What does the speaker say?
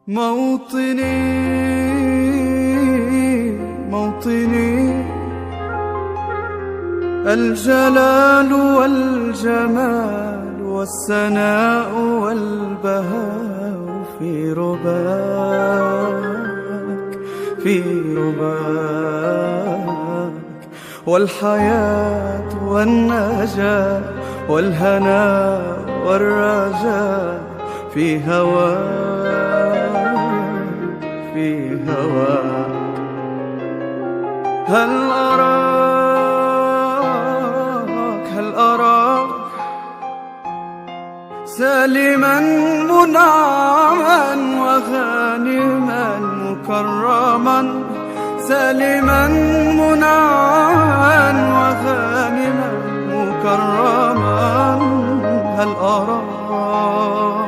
موطني موطني، الجلال والجمال والسناء والبهاء في رباك، في رباك، والحياة والنجاة والهناء والرجاء في هواك، في هواك. هل أراك سالما منعما وغانما مكرما، سالما منعما وغانما مكرما. هل أراك